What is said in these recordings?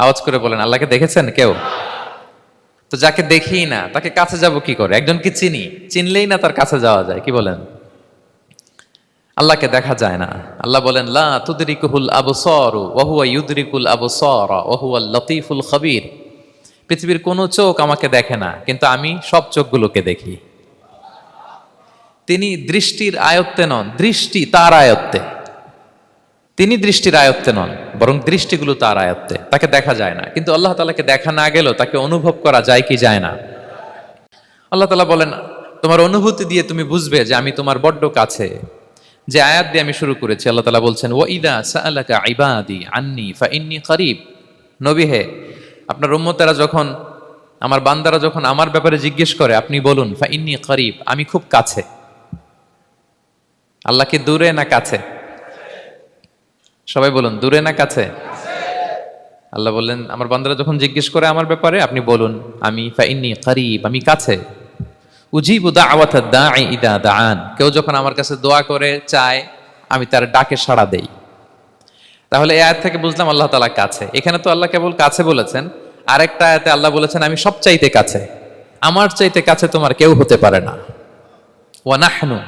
আওয়াজ করে বলেন, আল্লাহকে দেখেছেন কেউ? তো যাকে দেখি না তাকে কাছে যাব কি করে? একজনকে চিনি, চিনলেই না তার কাছে যাওয়া যায়, কি বলেন? আল্লাহকে দেখা যায় না। আল্লাহ বলেন, লা তুদরিকুহুল আবসারু ওয়া হুয়া ইউদরিকুল আবসারা ওয়া হুয়াল লতীফুল খবীর। পৃথিবীর কোনো চোখ আমাকে দেখে না, কিন্তু আমি সব চোখগুলোকে দেখি। তিনি দৃষ্টির আয়ত্তে নন, দৃষ্টি তার আয়ত্তে। তিনি দৃষ্টির আয়ত্তে নন, বরং দৃষ্টিগুলো তার আয়ত্তে। তাকে দেখা যায় না, কিন্তু আল্লাহ তাআলাকে দেখা না গেলেও তাকে অনুভব করা যায় কি যায় না? আল্লাহ তাআলা বলেন, তোমার অনুভূতি দিয়ে তুমি বুঝবে যে আমি তোমার বড্ড কাছে। যে আয়াত দিয়ে আমি শুরু করেছি, আল্লাহ তাআলা বলছেন, ওয়া ইযা সাআলাকা ইবাদি আন্নী ফাইন্নী করিব। নবী হে, আপনার উম্মতেরা যখন, আমার বান্দারা যখন আমার ব্যাপারে জিজ্ঞেস করে, আপনি বলুন ফাইন্নী করিব, আমি খুব কাছে। আল্লাহ কি দূরে না কাছে? সবাই বলুন, দূরে না কাছে? আল্লাহ বললেন, আমার বান্দারা যখন জিজ্ঞেস করে আমার ব্যাপারে, আপনি বলুন আমি ফাইন্নী করিব, আমি কাছে। উজিবু দাওয়াতাদ দাঈ ইযা দাআন। কেউ যখন আমার কাছে দোয়া করে চায়, আমি তার ডাকে সাড়া দেই। তাহলে এই আয়াত থেকে বুঝলাম আল্লাহ তাআলা কাছে। এখানে তো আল্লাহ কেবল কাছে বলেছেন, আরেকটা আয়াতে আল্লাহ বলেছেন আমি সবচাইতে কাছে। আমার চাইতে কাছে তোমার কেউ হতে পারে না। ওয়া নাহনু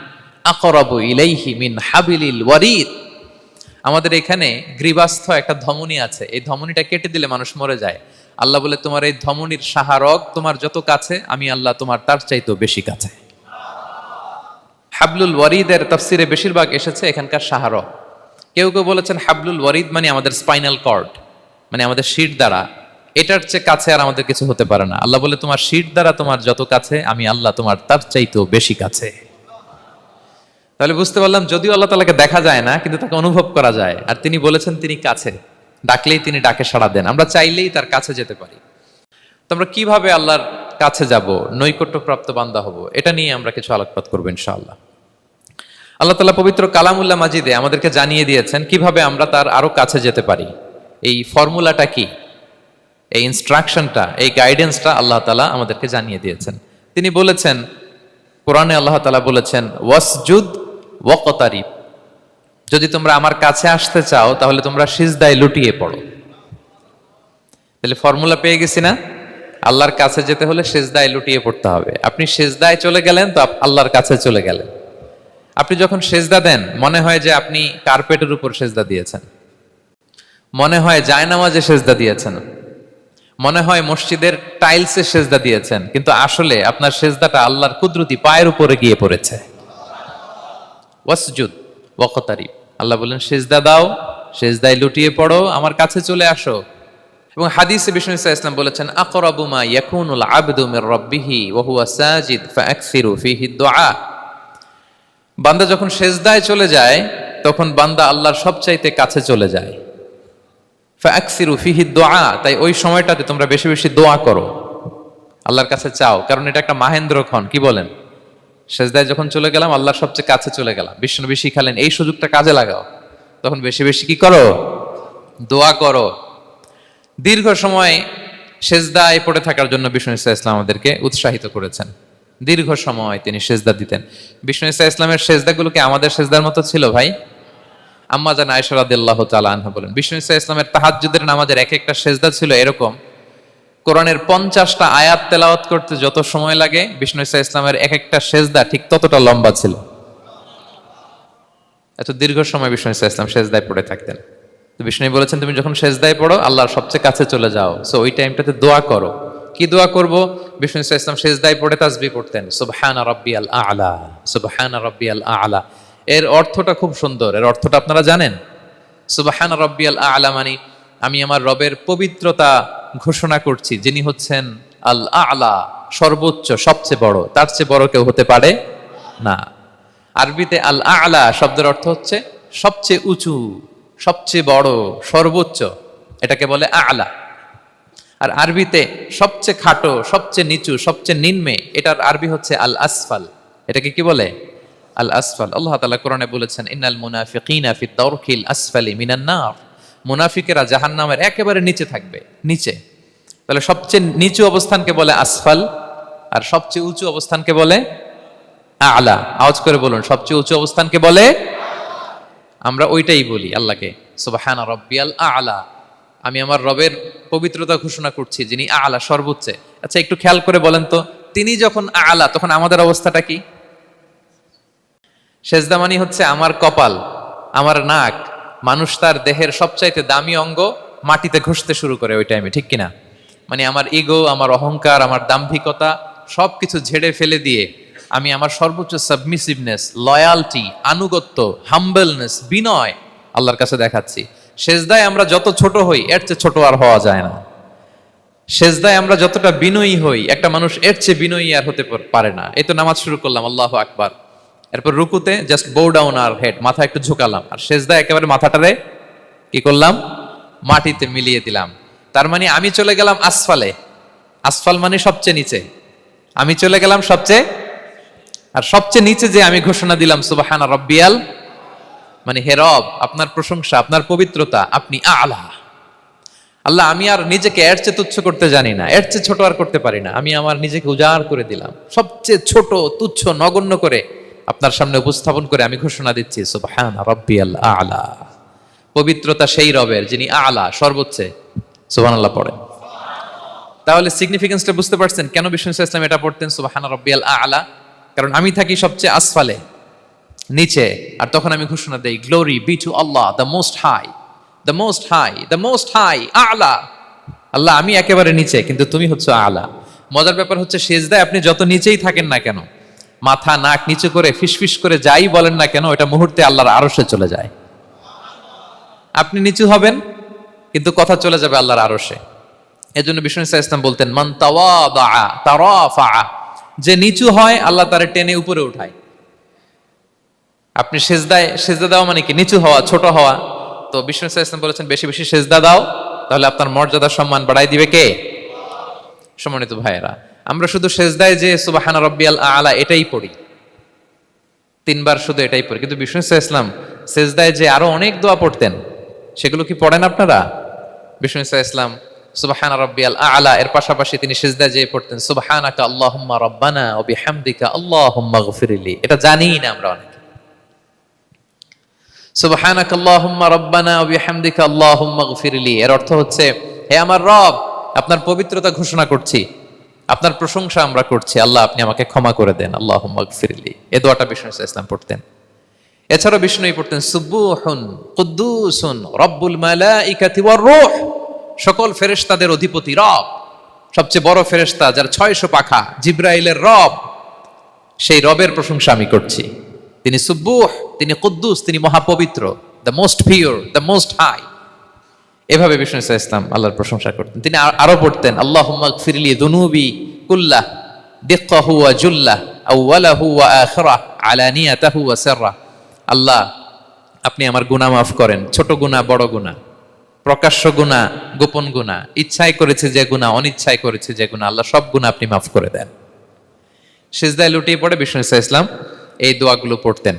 আকরাবু ইলাইহি মিন হাবিলিল ওয়ারিদ। আমাদের এখানে গ্রীবাস্থ একটা ধমনী আছে, এই ধমনীটা কেটে দিলে মানুষ মরে যায়। আল্লাহ বলে, তোমার এই ধমনীর সাহারক তোমার যত কাছে, আমি আল্লাহ তোমার তার চাইতেও বেশি কাছে। হাবলুল ওয়ারিদের তাফসিরে বেশিরভাগ এসেছে এখানকার সাহারক। কেউ কেউ বলেছেন হাবলুল ওয়ারিদ মানে আমাদের স্পাইনাল কর্ড, মানে আমাদের শির দ্বারা। এটার চেয়ে কাছে আর আমাদের কিছু হতে পারে না। আল্লাহ বলে, তোমার শির দ্বারা তোমার যত কাছে, আমি আল্লাহ তোমার তার চাইতেও বেশি কাছে। তাহলে বুঝতে পারলাম, যদিও আল্লাহ তাআলাকে দেখা যায় না, কিন্তু তাকে অনুভব করা যায়। আর তিনি বলেছেন তিনি কাছে, ডাকলেই তিনি ডাকে সাড়া দেন। আমরা চাইলেই তার কাছে যেতে পারি। তো আমরা কিভাবে আল্লাহর কাছে যাব, নৈকট্যপ্রাপ্ত বান্দা হব, এটা নিয়ে আমরা কিছু আলোকপাত করবো ইনশাআল্লাহ। আল্লাহ তাআলা পবিত্র কালামুল্লাহ মাজিদে আমাদেরকে জানিয়ে দিয়েছেন কিভাবে আমরা তার আরো কাছে যেতে পারি। এই ফর্মুলাটা কি, এই ইনস্ট্রাকশনটা, এই গাইডেন্সটা আল্লাহ তাআলা আমাদেরকে জানিয়ে দিয়েছেন। তিনি বলেছেন, কোরআনে আল্লাহ তাআলা বলেছেন, ওয়াসজুদ ওয়াকতারিব। যদি তোমরা আমার কাছে আসতে চাও, তাহলে তোমরা সিজদায় লুটিয়ে পড়ো। তাহলে ফর্মুলা পেয়ে গেছি না? আল্লাহর কাছে যেতে হলে সিজদায় লুটিয়ে পড়তে হবে। আপনি সিজদায় চলে গেলেন তো আল্লাহর কাছে চলে গেলেন। আপনি যখন সেজদা দেন, মনে হয় যে আপনি কার্পেটের উপর সেজদা দিয়েছেন, মনে হয় জায়নামাজে সেজদা দিয়েছেন, মনে হয় মসজিদের টাইলসে সেজদা দিয়েছেন, কিন্তু আসলে আপনার সেজদাটা আল্লাহর কুদরতি পায়ের উপরে গিয়ে পড়েছে। ওয়াসজুদ ওয়াকতারিব। আল্লাহ বলেন, সেজদা দাও, সেজদায় লুটিয়ে পড়ো, আমার কাছে চলে আসো। এবং হাদিসে বিষ্ণু ইসলাম বলেছেন, আকরাবু মা ইয়াকুনুল আবদু মির রাব্বিহি ওয়া হুয়া সাজিদ ফাআকসিরু ফীহি দুআ। বান্দা যখন সেজদায় চলে যায়, তখন বান্দা আল্লাহর সবচাইতে কাছে চলে যায়। ফাআকসিরু ফীহি দুআ, তাই ওই সময়টাতে তোমরা বেশি বেশি দোয়া করো, আল্লাহর কাছে চাও। কারণ এটা একটা মাহেন্দ্রক্ষণ, কি বলেন? সেজদায় যখন চলে গেলাম, আল্লাহর সবচেয়ে কাছে চলে গেলাম। বিষ্ণুনবী শিখালেন, এই সুযোগটা কাজে লাগাও, তখন বেশি বেশি কি করো? দোয়া করো। দীর্ঘ সময় সেজদায় পড়ে থাকার জন্য বিষ্ণু ইসলাম আমাদেরকে উৎসাহিত করেছেন। দীর্ঘ সময় তিনি সেজদা দিতেন। বিষ্ণু ইসলামের সেজদাগুলোকে আমাদের সেজদার মতো ছিল ভাই? আম্মা জান আয়েশা রাদিয়াল্লাহু তাআলা আনহা বলেন, বিষ্ণু ইসলামের তাহাজ্জুদের নামাজের এক একটা সেজদা ছিল এরকম, কোরআনের 50টা আয়াত তেলাওয়াত করতে যত সময় লাগে, বিষ্ণু ইসলামের এক একটা সেজদা ঠিক ততটা লম্বা ছিল। এত দীর্ঘ সময় বিষ্ণু ইসলাম সেজদায় পড়ে থাকতেন। তো বিষ্ণু বলেছেন, তুমি যখন সেজদায় পড়ো, আল্লাহর সবচেয়ে কাছে চলে যাও। সো ওই টাইমটাতে দোয়া করো। কি দোয়া করব? বিষ্ণু ইসলাম সেজদায় পড়ে তাসবিহ পড়তেন, সুবহানা রাব্বিয়াল আ'লা, সুবহানা রাব্বিয়াল আ'লা। এর অর্থটা খুব সুন্দর। এর অর্থটা আপনারা জানেন? সুবহানা রাব্বিয়াল আ'লা মানে আমি আমার রবের পবিত্রতা ঘোষণা করছি, যিনি হচ্ছেন আল আ'লা, সর্বোচ্চ, সবচেয়ে বড়। তার চেয়ে বড় কেউ হতে পারে না। আরবিতে আল আ'লা শব্দের অর্থ হচ্ছে সবচেয়ে উঁচু, সবচেয়ে বড়, সর্বোচ্চ, এটাকে বলে আ'লা। আর আরবিতে সবচেয়ে খাটো, সবচেয়ে নিচু, সবচেয়ে নিম্নে, এটার আরবি হচ্ছে আল আসফাল। এটাকে কি বলে? আল আসফাল। আল্লাহ তাআলা কোরআনে বলেছেন, ইন্নাল মুনাফিকিনা ফি দারকিল আসফালি মিনান নার। মুনাফিকেরা জাহান্নামের একেবারে নিচে থাকবে, নিচে। তাহলে সবচেয়ে নিচু অবস্থানকে বলে আসফাল, আর সবচেয়ে উঁচু অবস্থানকে বলে আ'লা। আওয়াজ করে বলুন, সবচেয়ে উঁচু অবস্থানকে বলে? আমরা ওইটাই বলি আল্লাহকে, সুবহানা রাব্বিয়াল আ'লা। আমি আমার রবের পবিত্রতা ঘোষণা করছি, যিনি আলা, সর্বোচ্চ। আচ্ছা, একটু খেয়াল করে বলেন তো, তিনি যখন আলা, তখন আমাদের অবস্থাটা কি? সেজদা মানে হচ্ছে আমার কপাল, আমার নাক, মানুষ তার দেহের সবচাইতে দামি অঙ্গ মাটিতে ঘষতে শুরু করে ওই টাইমে, ঠিক কিনা? মানে আমার ইগো, আমার অহংকার, আমার দাম্ভিকতা সবকিছু ঝেড়ে ফেলে দিয়ে আমি আমার সর্বোচ্চ সাবমিসিভনেস, লয়ালটি, আনুগত্য, হাম্বলনেস, বিনয় আল্লাহর কাছে দেখাচ্ছি। সেজদায় আমরা যত ছোট হই, এর চেয়ে ছোট আর হওয়া যায় না। সেজদায় আমরা যতটা বিনয়ী হই, একটা মানুষ এর চেয়ে বিনয়ী আর হতে পারে না। এই তো নামাজ শুরু করলাম, আল্লাহু আকবার, এরপর রুকুতে জাস্ট বো ডাউন আর হেড, মাথা একটু ঝুঁকালাম, আর সেজদায় একেবারে মাথাটারে কি করলাম? মাটিতে মিলিয়ে দিলাম। তার মানে আমি চলে গেলাম আসফালে। আসফাল মানে সবচেয়ে নিচে, আমি চলে গেলাম সবচেয়ে, আর সবচেয়ে নিচে যে আমি ঘোষণা দিলাম সুবহানা রাব্বিয়াল, মানে হে রব, আপনার প্রশংসা, আপনার পবিত্রতা, আপনি আলা। আল্লাহ, আমি আর নিজেকে এর চেয়ে তুচ্ছ করতে জানি না, এর চেয়ে ছোট আর করতে পারি না। আমি আমার নিজেকে উজাড় করে দিলাম, সবচেয়ে ছোট, তুচ্ছ, নগণ্য করে আপনার সামনে উপস্থাপন করে আমি ঘোষণা দিচ্ছি সুবহানা রাব্বিয়াল আলা। পবিত্রতা সেই রবের যিনি আলা, সর্বোচ্চ। সুবহানাল্লাহ পড়েন। তাহলে সিগনিফিকেন্সটা বুঝতে পারছেন কেন বিষ্ণু ইসলাম এটা পড়তেন সুবহানা রাব্বিয়াল আলা? কারণ আমি থাকি সবচেয়ে আসফালে, নিচে, আর তখন আমি ঘোষণা দেই glory be to Allah the most high, the most high, the most high আলা। আল্লাহ, আমি একেবারে নিচে, কিন্তু তুমি হচ্ছে আলা। মজার ব্যাপার হচ্ছে, সেজদায় আপনি যত নিচেই থাকেন না কেন, মাথা নাক নিচু করে ফিসফিস করে যাই বলেন না কেন, এটা মুহূর্তে আল্লাহর আরশে চলে যায়। আপনি নিচু হবেন, কিন্তু কথা চলে যাবে আল্লাহর আরশে। এজন্য বিষ্ণু ইসলাম বলতেন, মান তাওয়াদা তারাফা, যে নিচু হয় আল্লাহ তারে টেনে উপরে উঠায়। আপনি সেজদায়, সেজদা দাও মানে কি? নিচু হওয়া, ছোট হওয়া। তো বিষ্ণু ইসলাম বলেছেন, বেশি বেশি সেজদা দাও, তাহলে আপনার মর্যাদা, সম্মান বাড়াই দিবে কে? সম্মানিত ভাইয়েরা, আমরা শুধু সেজদায় যে সুবহানা রাব্বিয়াল আলা এটাই পড়ি, 3 বার শুধু এটাই পড়ি, কিন্তু বিষ্ণু ইসলাম সেজদায় যে আরো অনেক দোয়া পড়তেন, সেগুলো কি পড়েন আপনারা? বিষ্ণু ইসলাম সুবহানা রাব্বিয়াল আলা এর পাশাপাশি তিনি সিজদায় যেয়ে পড়তেন সুবহানাকা আল্লাহুম্মা রাব্বানা ওয়া বিহামদিকা আল্লাহুম্মা গফিরলি। এটা জানিই না আমরা অনেকে। সুবহানাকা আল্লাহুম্মা রাব্বানা ওয়া বিহামদিকা আল্লাহুম্মা গফিরলি এর অর্থ হচ্ছে, হে আমার রব, আপনার পবিত্রতা ঘোষণা করছি, আপনার প্রশংসা আমরা করছি, আল্লাহ আপনি আমাকে ক্ষমা করে দেন, আল্লাহুম্মা গফিরলি। এই দোয়াটা বিষ্ণু ইসলাম পড়তেন। এছাড়াও বিষ্ণুই পড়তেন সুবুহুন কুদ্দুসুন রব্বুল মালাইকাতি ওয়ার রূহ, সকল ফেরেশতাদের অধিপতি রব, সবচেয়ে বড় ফেরেশতা যার 600 পাখা, জিবরাইলের রব, সেই রবের প্রশংসা আমি করছি। তিনি সুবুহ, তিনি কুদ্দুস, তিনি মহাপবিত্র, the most pure, the most high. এভাবে বিষ্ণু ইসলাম আল্লাহর প্রশংসা করতেন। তিনি আরো পড়তেন আল্লাহুম্মা গফিরলি যুনুবি কুল্লাহ দিক্কাহু ওয়া জুল্লাহ আউওয়ালাহু ওয়া আখিরাহ আলানিয়াতাহু ওয়া সিররাহ। আল্লাহ, আপনি আমার গুনাহ মাফ করেন, ছোট গুনাহ, বড় গুনাহ, প্রকাশ্য গুনাহ, গোপন গুনাহ, ইচ্ছায় করেছে যে গুনাহ, অনিচ্ছায় করেছে যে গুনাহ, আল্লাহ সব গুনাহ আপনি মাফ করে দেন। সিজদায় লুটিয়ে পড়ে বিষ্ণু ইসলাম এই দোয়াগুলো পড়তেন।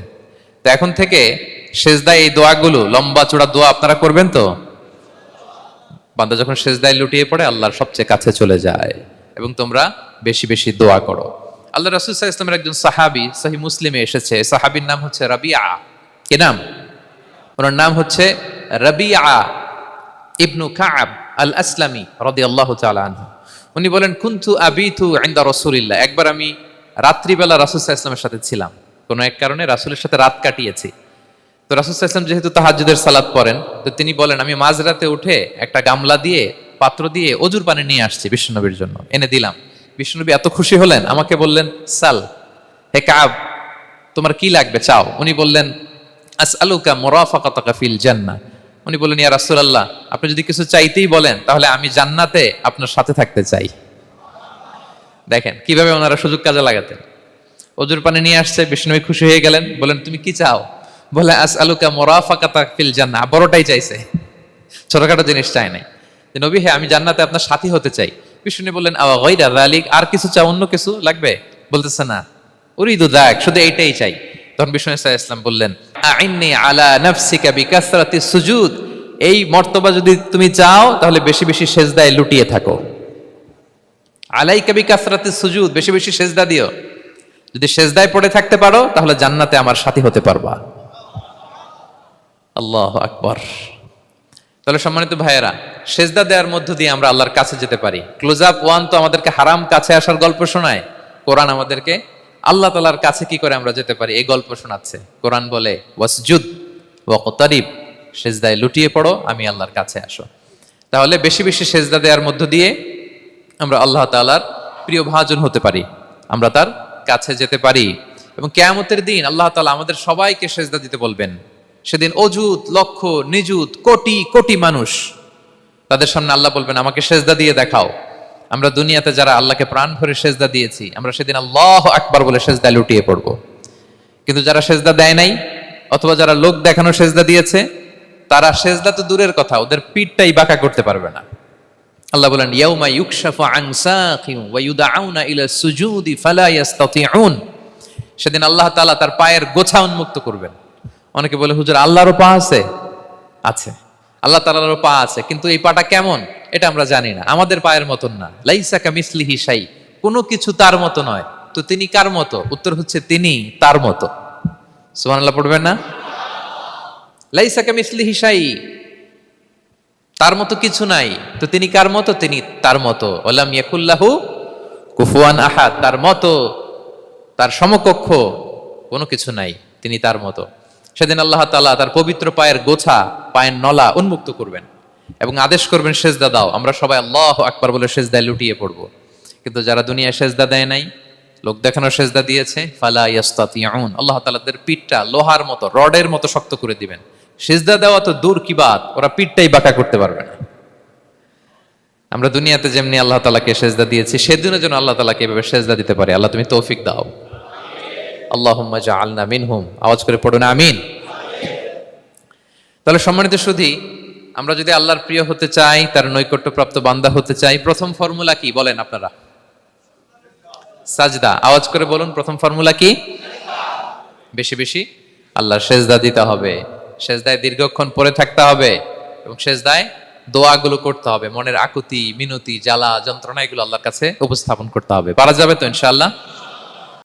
তো এখন থেকে সিজদায় এই দোয়াগুলো, লম্বা চূড়া দোয়া আপনারা করবেন তো? বান্দা যখন সিজদায় লুটিয়ে পড়ে আল্লাহর সবচেয়ে কাছে চলে যায়, এবং তোমরা বেশি বেশি দোয়া করো। আল্লাহ রাসূল সাল্লাল্লাহু আলাইহি ওয়াসাল্লামের একজন সাহাবী, সহিহ মুসলিমে এসেছে, সাহাবীর নাম হচ্ছে রাবিআ। কি নাম? ওনার নাম হচ্ছে রাবিআ ইবনু কাব আল আসলামি রাদিয়াল্লাহু তাআলা আনহু। উনি বলেন, কুনতু আবিতু ইনদা রাসূলিল্লাহ, একবার আমি রাত্রিবেলা রাসূল সাল্লাল্লাহু আলাইহি ওয়াসাল্লামের সাথে ছিলাম, কোনো এক কারণে রাসূলের সাথে রাত কাটিয়েছি। তো রাসূল সাল্লাল্লাহু আলাইহি ওয়াসাল্লাম যেহেতু তাহাজ্জুদের সালাত পড়েন, তো তিনি বলেন, আমি মাঝরাতে উঠে একটা গামলা দিয়ে, পাত্র দিয়ে অজুর পানি নিয়ে আসছি বিশ্বনবীর জন্য, এনে দিলাম। বিশ্বনবী এত খুশি হলেন, আমাকে বললেন, সাল, হে কাব, তোমার কি লাগবে, চাও। উনি বললেন, আসআলুকা মুরাফাকাতাকা ফিল জান্নাহ। উনি বললেন, ইয়া রাসূলুল্লাহ, আপনি যদি কিছু চাইতেই বলেন, তাহলে আমি জান্নাতে আপনার সাথে থাকতে চাই। দেখেন কিভাবে ওনারা সুযোগ কাজে লাগাতেন। অজুর পানি নিয়ে আসছে, বিষ্ণুবী খুশি হয়ে গেলেন, বলেন, তুমি কি চাও? বলে, আসআলুকা মুরাফাকাতাকা ফিল জান্নাহ। বড়টাই চাইছে, ছোটখাটো জিনিস চাই নাই। যে নবী, হ্যাঁ, আমি জান্নাতে আপনার সাথী হতে চাই। বিষ্ণু বললেন, আওয়া গায়রা যালিক, আর কিছু চাও, অন্য কিছু লাগবে? বলতেছে, না, উরিদু যাক, শুধু এইটাই চাই। তখন বিষ্ণু ইসলাম বললেন, আইন্নি আলা নাফসিকা বিকাসরাতি সুজুদ, এই মর্তবা যদি তুমি চাও, তাহলে বেশি বেশি সেজদায় লুটিয়ে থাকো। আলাইকা বিকাসরাতি সুজুদ, বেশি বেশি সেজদা দিও। যদি সেজদায় পড়ে থাকতে পারো, তাহলে জান্নাতে আমার সাথী হতে পারবা। আল্লাহু আকবার। তো তাহলে সম্মানিত ভাইয়েরা, সেজদা দেওয়ার মধ্য দিয়ে আমরা আল্লাহর কাছে যেতে পারি। ক্লোজ আপ ওয়ান তো আমাদেরকে হারাম কাছে আসার গল্প শোনায়, কোরআন আমাদেরকে আল্লাহ তাআলার কাছে কি করে আমরা যেতে পারি এই গল্প শোনাচ্ছে। কোরআন বলে ওয়াসজুদ ওয়াকতারিব, সেজদায় লুটিয়ে পড়ো, আমি আল্লাহর কাছে আসো। তাহলে বেশি বেশি সেজদা দেওয়ার মধ্য দিয়ে আমরা আল্লাহ তাআলার প্রিয় ভাজন হতে পারি, আমরা তার কাছে যেতে পারি। এবং কিয়ামতের দিন আল্লাহ তাআলা আমাদের সবাইকে সেজদা দিতে বলবেন। সেদিন অযুত লক্ষ নিযুত কোটি কোটি মানুষ, তাদের সামনে আল্লাহ বলবেন আমাকে সেজদা দিয়ে দেখাও। আমরা দুনিয়াতে যারা আল্লাহকে প্রাণ ভরে সেজদা দিয়েছি, আমরা সেদিন আল্লাহু আকবার বলে সেজদায় লুটিয়ে পড়ব। কিন্তু যারা সেজদা দেয় নাই, অথবা যারা লোক দেখানো সেজদা দিয়েছে, তারা সেজদা তো দূরের কথা, ওদের পিঠটাই বাঁকা করতে পারবে না। আল্লাহ বলেন ইয়াউমা ইউকশাফু আন সাকিন ওয়া ইউদআউনা ইলা সুজুদি ফালা ইস্তাতিউন। সেদিন আল্লাহ তাআলা তার পায়ের গোছা উন্মুক্ত করবেন। অনেকে বলে হুজুর আল্লাহরও পা আছে? আছে, আল্লাহ তাআলারও পা আছে, কিন্তু এই পাটা কেমন এটা আমরা জানি না, আমাদের পায়ের মতন না। লাইসা কামিসলিহি শাই, কোনো কিছু তার মতো নয়। তো তিনি কার মতো? উত্তর হচ্ছে তিনি তার মতো। সুবহানাল্লাহ পড়বেন না? লাইসা কামিসলিহি শাই, তার মতো কিছু নাই। তো তিনি কার মতো? তিনি তার মতো। ওয়ালাম ইয়াকুল্লাহু কুফুয়ান আহাদ, তার মতো, তার সমকক্ষ কোনো কিছু নাই, তিনি তার মতো। সেদিন আল্লাহ তাআলা তার পবিত্র পায়ের গোছা, পায়ের নলা উন্মুক্ত করবেন এবং আদেশ করবেন সেজদা দাও। আমরা সবাই আল্লাহু আকবার বলে সেজদায় লুটিয়ে পড়ব। কিন্তু যারা দুনিয়ায় সেজদা দেয় নাই, লোক দেখানোর সেজদা দিয়েছে, ফালা ইয়াস্তাতিউন, আল্লাহ তাআলা তাদের পিঠটা লোহার মতো, রডের মতো শক্ত করে দিবেন। সেজদা দেওয়া তো দূর কি বাত, ওরা পিঠটাই বাঁকা করতে পারবে না। আমরা দুনিয়াতে যেমনি আল্লাহ তাআলাকে সেজদা দিয়েছি, সেদিনও যেন আল্লাহ তাআলাকে এভাবে সেজদা দিতে পারি। আল্লাহ তুমি তৌফিক দাও। আল্লাহুম্মা জাআলনা মিনহুম, আওয়াজ করে পড়ুন আমিন। তাহলে সম্মানিত সুধী, আমরা যদি আল্লাহর প্রিয় হতে চাই, তার নৈকট্যপ্রাপ্ত বান্দা হতে চাই, প্রথম ফর্মুলা কি বলেন আপনারা? সাজদা। আওয়াজ করে বলুন, প্রথম ফর্মুলা কি? বেশি বেশি আল্লাহর সেজদা দিতে হবে, সেজদায় দীর্ঘক্ষণ পড়ে থাকতে হবে এবং সেজদায় দোয়াগুলো করতে হবে। মনের আকুতি মিনতি জ্বালা যন্ত্রণা এগুলো আল্লাহর কাছে উপস্থাপন করতে হবে। পারা যাবে তো ইনশাআল্লাহ?